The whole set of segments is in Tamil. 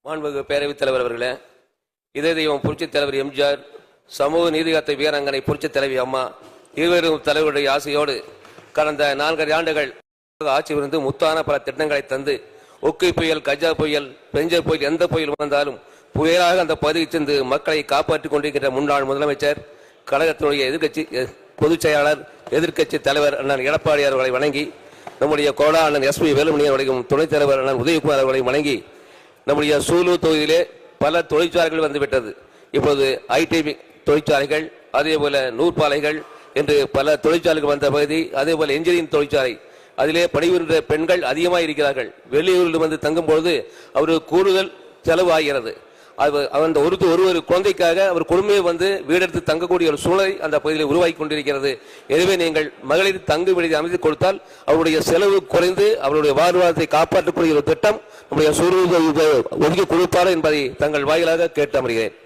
மாண்புமிகு பேரவைத் தலைவர் அவர்களே, இதய தெய்வம் புரட்சித் தலைவர் எம்ஜிஆர், சமூக நீதிகாத்த வீராங்கனை புரட்சித் தலைவி அம்மா இருவரும் தலைவருடைய ஆசையோடு கடந்த 4 ஆண்டுகள் ஆட்சி இருந்து முத்தான பல திட்டங்களை தந்து ஒக்கை புயல், கஜா புயல், பெஞ்சர் புயல், எந்த புயல் வந்தாலும் புயலாக அந்த பகுதிக்கு சென்று மக்களை காப்பாற்றிக் கொண்டிருக்கின்ற முன்னாள் முதலமைச்சர், கழகத்தினுடைய எதிர்கட்சி பொதுச் செயலாளர், எதிர்கட்சி தலைவர் அண்ணன் எடப்பாடி அவர்களை வணங்கி, நம்முடைய கோடா அண்ணன் எஸ் பி வேலுமணி அவர்களையும் துணைத் தலைவர் அண்ணன் உதயகுமார் அவர்களையும் வணங்கி, நம்முடைய சூலூர் தொகுதியிலே பல தொழிற்சாலைகள் வந்துவிட்டது. இப்போது ஐடி தொழிற்சாலைகள், அதே போல நூற்பாலைகள் என்று பல தொழிற்சாலைகள் வந்த பகுதி, அதே போல என்ஜினியரிங் தொழிற்சாலை, அதிலே பணிபுரிகின்ற பெண்கள் அதிகமாக இருக்கிறார்கள். வெளியூரில் வந்து தங்கும் பொழுது அவருக்கு கூடுதல் செலவு ஆகிறது. அந்த ஒரு குழந்தைக்காக அவர் குடும்பமே வந்து வீடெடுத்து தங்கக்கூடிய ஒரு சூழலை அந்த பகுதியில் உருவாக்கி கொண்டிருக்கிறது. எனவே நீங்கள் மகளிர் தங்கு விடுதி அமைத்து கொடுத்தால் அவருடைய செலவு குறைந்து அவருடைய வாழ்வாதாரத்தை காப்பாற்றக்கூடிய ஒரு திட்டம் நம்முடைய சூழல் ஒதுக்கி கொடுப்பார் என்பதை தங்கள் வாயிலாக கேட்டு அமர்கிறேன்.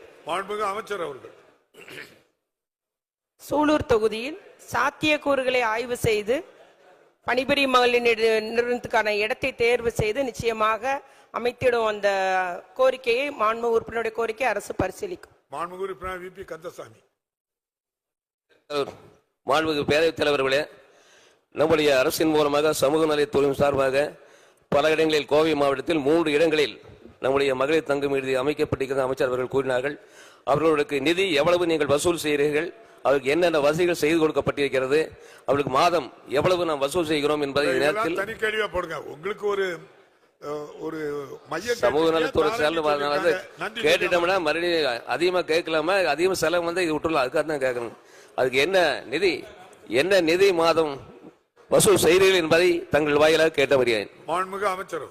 அமைச்சர் அவர்கள் சூலூர் தொகுதியில் சாத்தியக்கூறுகளை ஆய்வு செய்து பணிபுரியும் மகளிர் நிறுவனத்துக்கான இடத்தை தேர்வு செய்து நிச்சயமாக அமைத்திடும் அந்த கோரிக்கையை மாண்புமிகு உறுப்பினருடைய கோரிக்கை அரசு பரிசீலிக்கும். மாண்புமிகு உறுப்பினர் விபி கந்தசாமி. மாண்புமிகு பேரவைத் தலைவர்களே, நம்முடைய அரசின் மூலமாக சமூக நலத்துறை சார்பாக பல இடங்களில் கோவை மாவட்டத்தில் 3 இடங்களில் நம்முடைய மகளிர் தங்கும் விடுதி அமைக்கப்பட்டிருக்கிறது. அமைச்சர் அவர்கள் கூறினார்கள். அவர்களுக்கு நிதி எவ்வளவு நீங்கள் வசூல் செய்கிறீர்கள், அவருக்கு என்னென்ன வசதிகள் செய்து கொடுக்கப்பட்டிருக்கிறது, அவர்களுக்கு மாதம் எவ்வளவு நாம் வசூல் செய்கிறோம் என்பதை நேரத்தில் தனி கேள்வியா போடுங்க. உங்களுக்கு ஒரு சமூக நலத்துறை செலவு கேட்டுட்டோம்னா மறுபடியும் அதிகமா கேட்கலாமா, அதிகமா செலவு வந்து இது விட்டுலாம். அதுக்காக தான் கேட்கணும். அதுக்கு என்ன நிதி மாதம் வசூல் செய்கிறீர்கள் என்பதை தங்கள் வாயிலாக கேட்ட வருகிறேன். மாண்புமிகு அமைச்சர்.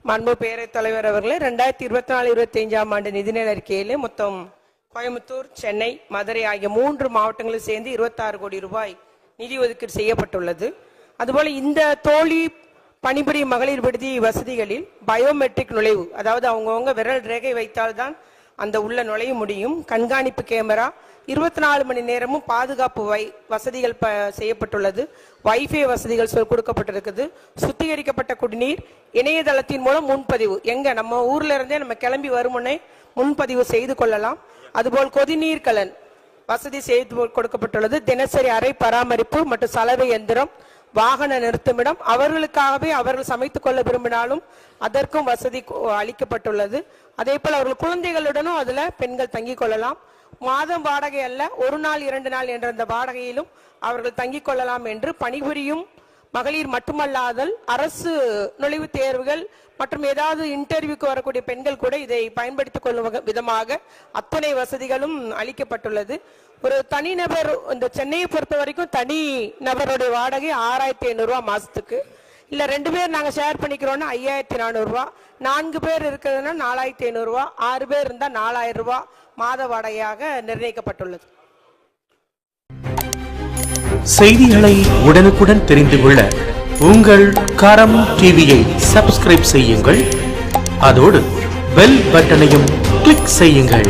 மாண்புமிகு பேரவைத் தலைவர் அவர்களே, 2024-25 ஆண்டு நிதிநிலை அறிக்கையிலே மொத்தம் கோயம்புத்தூர், சென்னை, மதுரை ஆகிய 3 மாவட்டங்களும் சேர்ந்து 26 கோடி ரூபாய் நிதி ஒதுக்கீடு செய்யப்பட்டுள்ளது. அதுபோல இந்த தோழி பணிபுரியும் மகளிர் விடுதி வசதிகளில் பயோமெட்ரிக் நுழைவு, அதாவது அவங்கவுங்க விரல் ரேகை வைத்தால்தான் அந்த உள்ள நுழைய முடியும். கண்காணிப்பு கேமரா, 24 மணி நேரமும் பாதுகாப்பு வசதிகள் செய்யப்பட்டுள்ளது. வைஃபை வசதிகள் கொடுக்கப்பட்டிருக்குது. சுத்திகரிக்கப்பட்ட குடிநீர், இணையதளத்தின் மூலம் முன்பதிவு, எங்க நம்ம ஊர்ல இருந்தே நம்ம கிளம்பி வருமுன்னே முன்பதிவு செய்து கொள்ளலாம். அதுபோல் கொதிநீர் கலன் வசதி செய்து கொடுக்கப்பட்டுள்ளது. தினசரி அறை பராமரிப்பு மற்றும் சலவை எந்திரம், வாகன நிறுத்துமிடம், அவர்களுக்காகவே அவர்கள் சமைத்துக் கொள்ள விரும்பினாலும் அதற்கும் வசதி அளிக்கப்பட்டுள்ளது. அதே போல் அவர்கள் குழந்தைகளுடனும் அதுல பெண்கள் தங்கிக் கொள்ளலாம். மாதம் வாடகை அல்ல, 1 நாள் 2 நாள் என்ற அந்த வாடகையிலும் அவர்கள் தங்கிக் கொள்ளலாம் என்று பணிபுரியும் மகளிர் மட்டுமல்லாதல் அரசு நுழைவுத் தேர்வுகள் மற்றும் ஏதாவது இன்டர்வியூக்கு வரக்கூடிய பெண்கள் கூட இதை பயன்படுத்திக் கொள்ளும் விதமாக அத்தனை வசதிகளும் அளிக்கப்பட்டுள்ளது. ஒரு தனிநபர், இந்த சென்னையை பொறுத்த வரைக்கும் தனி நபருடைய வாடகை 6500 ரூபாய் மாசத்துக்கு. இல்ல 2 பேர் நாங்க ஷேர் பண்ணிக்கிறோம்னா 5400 ரூபாய், 4 பேர் இருக்கிறதுனா 4500 ரூபாய், 6 பேர் இருந்தா 4000 ரூபாய் மாத வாடகையாக நிர்ணயிக்கப்பட்டுள்ளது. செய்திகளை உடனுக்குடன் தெரிந்து கொள்ள உங்கள் கரம் டிவியை சப்ஸ்கிரைப் செய்யுங்கள். அதோடு பெல் பட்டனையும் கிளிக் செய்யுங்கள்.